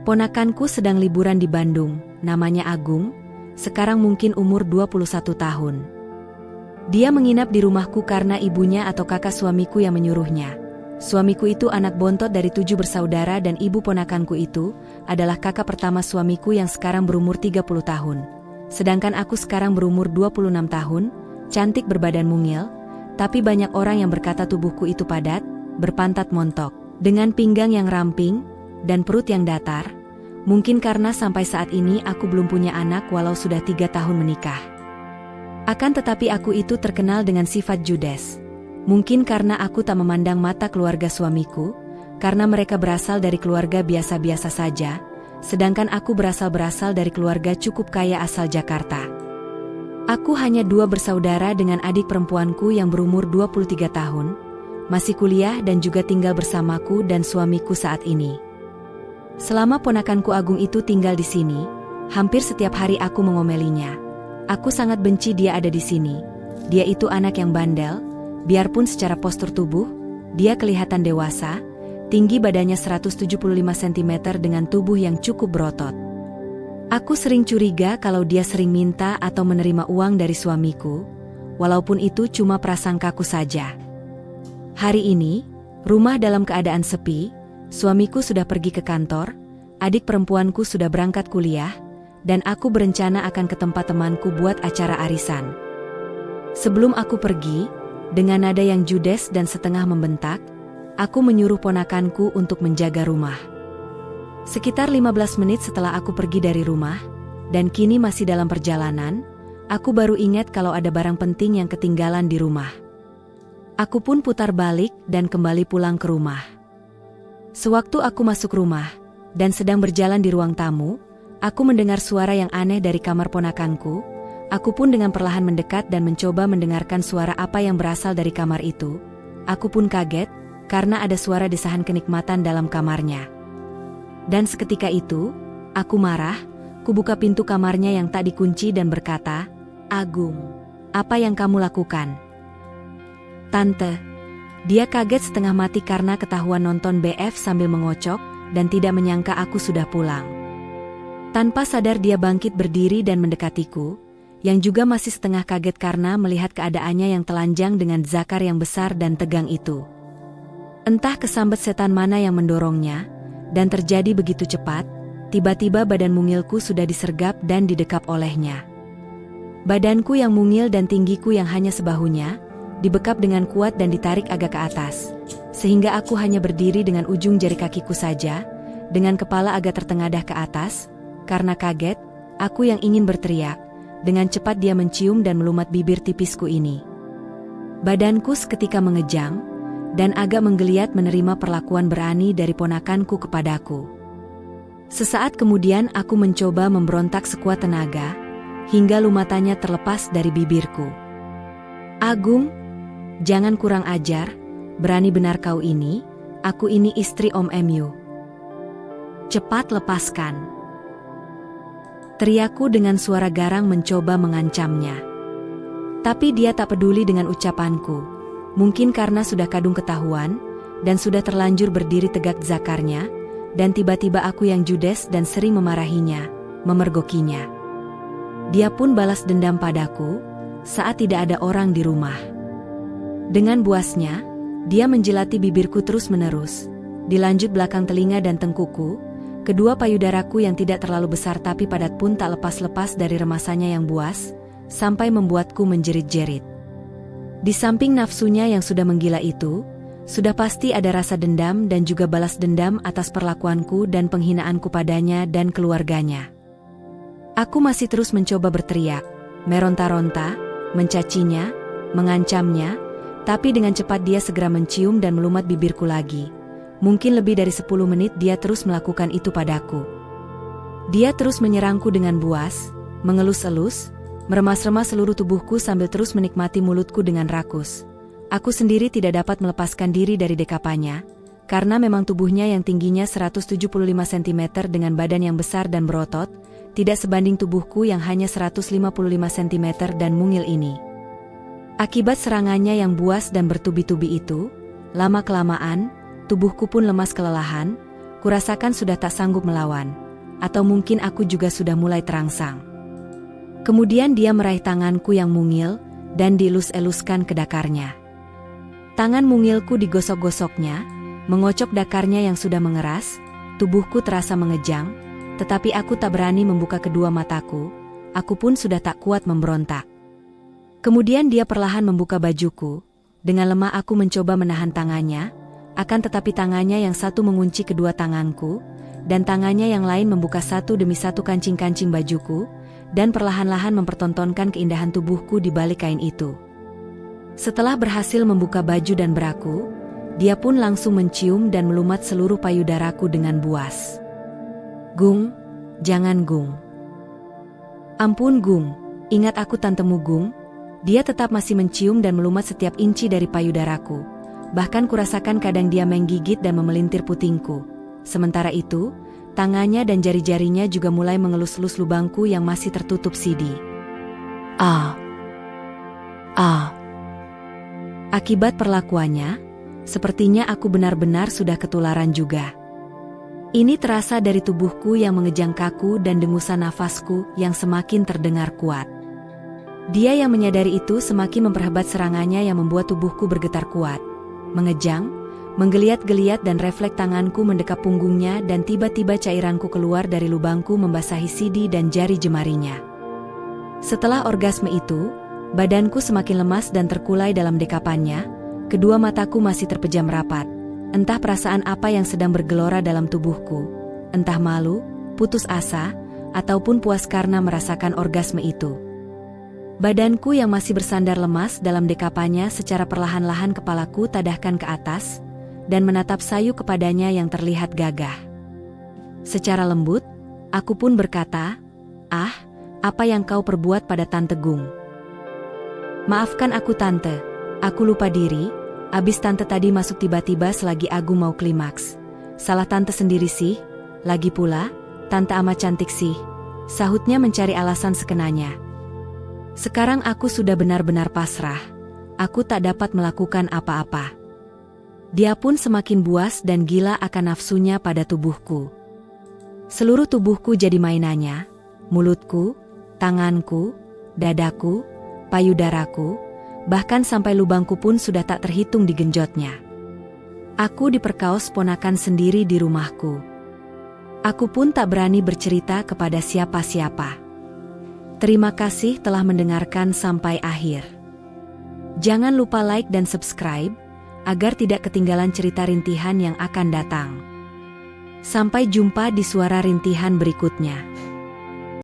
Ponakanku sedang liburan di Bandung, namanya Agung, sekarang mungkin umur 21 tahun. Dia menginap di rumahku karena ibunya atau kakak suamiku yang menyuruhnya. Suamiku itu anak bontot dari 7 bersaudara dan ibu ponakanku itu adalah kakak pertama suamiku yang sekarang berumur 30 tahun. Sedangkan aku sekarang berumur 26 tahun, cantik berbadan mungil, tapi banyak orang yang berkata tubuhku itu padat, berpantat montok, dengan pinggang yang ramping, dan perut yang datar. Mungkin karena sampai saat ini aku belum punya anak walau sudah 3 tahun menikah. Akan tetapi aku itu terkenal dengan sifat judes. Mungkin karena aku tak memandang mata keluarga suamiku, karena mereka berasal dari keluarga biasa-biasa saja, sedangkan aku berasal dari keluarga cukup kaya asal Jakarta. Aku hanya 2 bersaudara dengan adik perempuanku yang berumur 23 tahun, masih kuliah dan juga tinggal bersamaku dan suamiku saat ini. Selama ponakanku Agung itu tinggal di sini, hampir setiap hari aku mengomelinya. Aku sangat benci dia ada di sini. Dia itu anak yang bandel, biarpun secara postur tubuh, dia kelihatan dewasa, tinggi badannya 175 cm dengan tubuh yang cukup berotot. Aku sering curiga kalau dia sering minta atau menerima uang dari suamiku, walaupun itu cuma prasangkaku saja. Hari ini, rumah dalam keadaan sepi, suamiku sudah pergi ke kantor, adik perempuanku sudah berangkat kuliah, dan aku berencana akan ke tempat temanku buat acara arisan. Sebelum aku pergi, dengan nada yang judes dan setengah membentak, aku menyuruh ponakanku untuk menjaga rumah. Sekitar 15 menit setelah aku pergi dari rumah, dan kini masih dalam perjalanan, aku baru ingat kalau ada barang penting yang ketinggalan di rumah. Aku pun putar balik dan kembali pulang ke rumah. Sewaktu aku masuk rumah, dan sedang berjalan di ruang tamu, aku mendengar suara yang aneh dari kamar ponakanku. Aku pun dengan perlahan mendekat dan mencoba mendengarkan suara apa yang berasal dari kamar itu. Aku pun kaget, karena ada suara desahan kenikmatan dalam kamarnya. Dan seketika itu, aku marah, kubuka pintu kamarnya yang tak dikunci dan berkata, "Agung, apa yang kamu lakukan?" "Tante." Dia kaget setengah mati karena ketahuan nonton BF sambil mengocok, dan tidak menyangka aku sudah pulang. Tanpa sadar dia bangkit berdiri dan mendekatiku, yang juga masih setengah kaget karena melihat keadaannya yang telanjang dengan zakar yang besar dan tegang itu. Entah kesambet setan mana yang mendorongnya, dan terjadi begitu cepat, tiba-tiba badan mungilku sudah disergap dan didekap olehnya. Badanku yang mungil dan tinggiku yang hanya sebahunya, dibekap dengan kuat dan ditarik agak ke atas, sehingga aku hanya berdiri dengan ujung jari kakiku saja, dengan kepala agak tertengadah ke atas. Karena kaget, aku yang ingin berteriak, dengan cepat dia mencium dan melumat bibir tipisku ini. Badanku seketika mengejang, dan agak menggeliat menerima perlakuan berani dari ponakanku kepadaku. Sesaat kemudian aku mencoba memberontak sekuat tenaga, hingga lumatannya terlepas dari bibirku. "Agung, jangan kurang ajar, berani benar kau ini, aku ini istri Om Emyu. Cepat lepaskan." Teriakku dengan suara garang mencoba mengancamnya. Tapi dia tak peduli dengan ucapanku, mungkin karena sudah kadung ketahuan, dan sudah terlanjur berdiri tegak zakarnya, dan tiba-tiba aku yang judes dan sering memarahinya, memergokinya. Dia pun balas dendam padaku, saat tidak ada orang di rumah. Dengan buasnya, dia menjelati bibirku terus-menerus, dilanjut belakang telinga dan tengkuku. Kedua payudaraku yang tidak terlalu besar tapi padat pun tak lepas-lepas dari remasannya yang buas, sampai membuatku menjerit-jerit. Di samping nafsunya yang sudah menggila itu, sudah pasti ada rasa dendam dan juga balas dendam atas perlakuanku dan penghinaanku padanya dan keluarganya. Aku masih terus mencoba berteriak, meronta-ronta, mencacinya, mengancamnya, tapi dengan cepat dia segera mencium dan melumat bibirku lagi. Mungkin lebih dari 10 menit dia terus melakukan itu padaku. Dia terus menyerangku dengan buas, mengelus-elus, meremas-remas seluruh tubuhku sambil terus menikmati mulutku dengan rakus. Aku sendiri tidak dapat melepaskan diri dari dekapannya, karena memang tubuhnya yang tingginya 175 cm dengan badan yang besar dan berotot, tidak sebanding tubuhku yang hanya 155 cm dan mungil ini. Akibat serangannya yang buas dan bertubi-tubi itu, lama-kelamaan, tubuhku pun lemas kelelahan, Kurasakan sudah tak sanggup melawan, atau mungkin aku juga sudah mulai terangsang. Kemudian dia meraih tanganku yang mungil, dan dielus-eluskan ke dakarnya. Tangan mungilku digosok-gosoknya, mengocok dakarnya yang sudah mengeras, tubuhku terasa mengejang, tetapi aku tak berani membuka kedua mataku, aku pun sudah tak kuat memberontak. Kemudian dia perlahan membuka bajuku, dengan lemah aku mencoba menahan tangannya, akan tetapi tangannya yang satu mengunci kedua tanganku, dan tangannya yang lain membuka satu demi satu kancing-kancing bajuku, dan perlahan-lahan mempertontonkan keindahan tubuhku di balik kain itu. Setelah berhasil membuka baju dan beraku, dia pun langsung mencium dan melumat seluruh payudaraku dengan buas. "Gung, jangan Gung." "Ampun Gung, ingat aku tantemu Gung." Dia tetap masih mencium dan melumat setiap inci dari payudaraku. Bahkan kurasakan kadang dia menggigit dan memelintir putingku. Sementara itu, tangannya dan jari-jarinya juga mulai mengelus-elus lubangku yang masih tertutup sidi. Akibat perlakuannya, sepertinya aku benar-benar sudah ketularan juga. Ini terasa dari tubuhku yang mengejang kaku dan dengusan nafasku yang semakin terdengar kuat. Dia yang menyadari itu semakin memperhebat serangannya yang membuat tubuhku bergetar kuat, mengejang, menggeliat-geliat dan refleks tanganku mendekap punggungnya dan tiba-tiba cairanku keluar dari lubangku membasahi sidi dan jari jemarinya. Setelah orgasme itu, badanku semakin lemas dan terkulai dalam dekapannya, kedua mataku masih terpejam rapat. Entah perasaan apa yang sedang bergelora dalam tubuhku, entah malu, putus asa, ataupun puas karena merasakan orgasme itu. Badanku yang masih bersandar lemas dalam dekapannya secara perlahan-lahan kepalaku tadahkan ke atas, dan menatap sayu kepadanya yang terlihat gagah. Secara lembut, aku pun berkata, apa yang kau perbuat pada Tante Gung?" "Maafkan aku Tante, aku lupa diri, abis Tante tadi masuk tiba-tiba selagi Agung mau klimaks. Salah Tante sendiri sih, lagi pula, Tante amat cantik sih," sahutnya mencari alasan sekenanya. Sekarang aku sudah benar-benar pasrah, aku tak dapat melakukan apa-apa. Dia pun semakin buas dan gila akan nafsunya pada tubuhku. Seluruh tubuhku jadi mainannya, mulutku, tanganku, dadaku, payudaraku, bahkan sampai lubangku pun sudah tak terhitung digenjotnya. Aku diperkaos ponakan sendiri di rumahku. Aku pun tak berani bercerita kepada siapa-siapa. Terima kasih telah mendengarkan sampai akhir. Jangan lupa like dan subscribe, agar tidak ketinggalan cerita rintihan yang akan datang. Sampai jumpa di suara rintihan berikutnya.